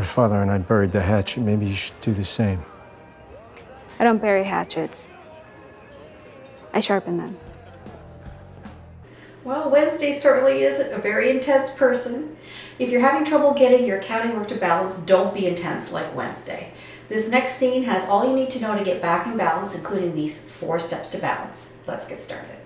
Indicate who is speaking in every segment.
Speaker 1: Your father and I buried the hatchet. Maybe you should do the same.
Speaker 2: I don't bury hatchets. I sharpen them.
Speaker 3: Well, Wednesday certainly is a very intense person. If you're having trouble getting your accounting work to balance, don't be intense like Wednesday. This next scene has all you need to know to get back in balance, including these 4 steps to balance. Let's get started.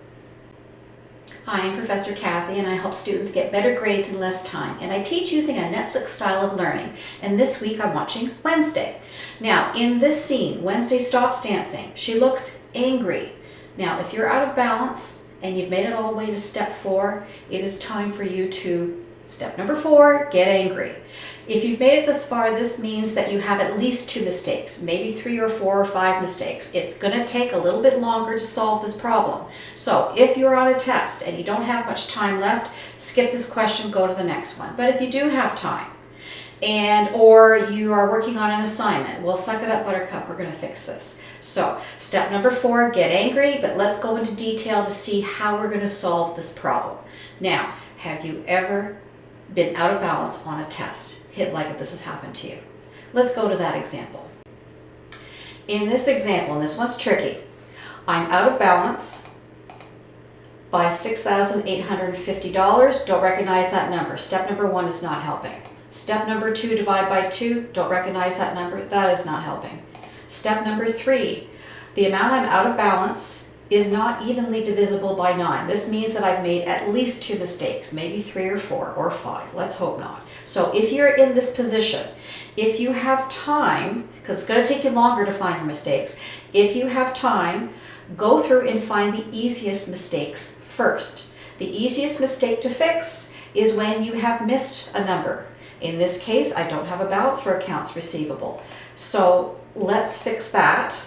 Speaker 3: Hi, I'm Professor Kathy, and I help students get better grades in less time. And I teach using a Netflix style of learning. And this week I'm watching Wednesday. Now, in this scene, Wednesday stops dancing. She looks angry. Now, if you're out of balance and you've made it all the way to step 4, it is time for you to, step number 4, get angry. If you've made it this far, this means that you have at least 2 mistakes, maybe 3 or 4 or 5 mistakes. It's going to take a little bit longer to solve this problem. So if you're on a test and you don't have much time left, skip this question, go to the next one. But if you do have time, or you are working on an assignment, well, suck it up, Buttercup, we're going to fix this. So step number 4, get angry, but let's go into detail to see how we're going to solve this problem. Now, have you ever been out of balance on a test? Hit like if this has happened to you. Let's go to that example. In this example, and this one's tricky, I'm out of balance by $6,850. Don't recognize that number. Step number 1 is not helping. Step number 2, divide by 2. Don't recognize that number. That is not helping. Step number 3, the amount I'm out of balance is not evenly divisible by 9. This means that I've made at least 2 mistakes, maybe 3 or 4 or 5. Let's hope not. So if you're in this position, if you have time, because it's going to take you longer to find your mistakes, if you have time, go through and find the easiest mistakes first. The easiest mistake to fix is when you have missed a number. In this case, I don't have a balance for accounts receivable. So let's fix that.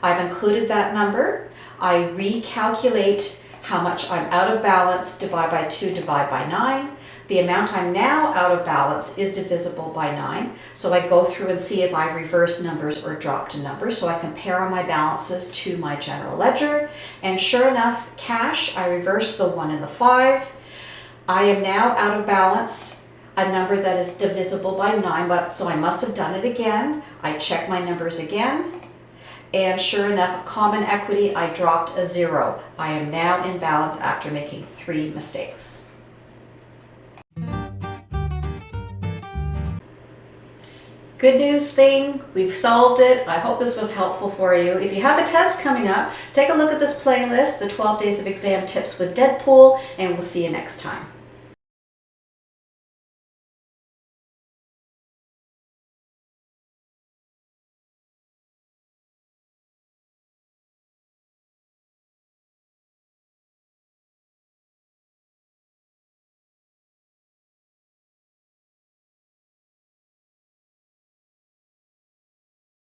Speaker 3: I've included that number. I recalculate how much I'm out of balance, divide by 2, divide by 9. The amount I'm now out of balance is divisible by 9. So I go through and see if I reverse numbers or dropped a number. So I compare my balances to my general ledger. And sure enough, cash, I reverse the 1 and the 5. I am now out of balance, a number that is divisible by 9, so I must have done it again. I check my numbers again. And sure enough, common equity, I dropped a 0. I am now in balance after making 3 mistakes. Good news thing, we've solved it. I hope this was helpful for you. If you have a test coming up, take a look at this playlist, the 12 Days of Exam Tips with Deadpool, and we'll see you next time.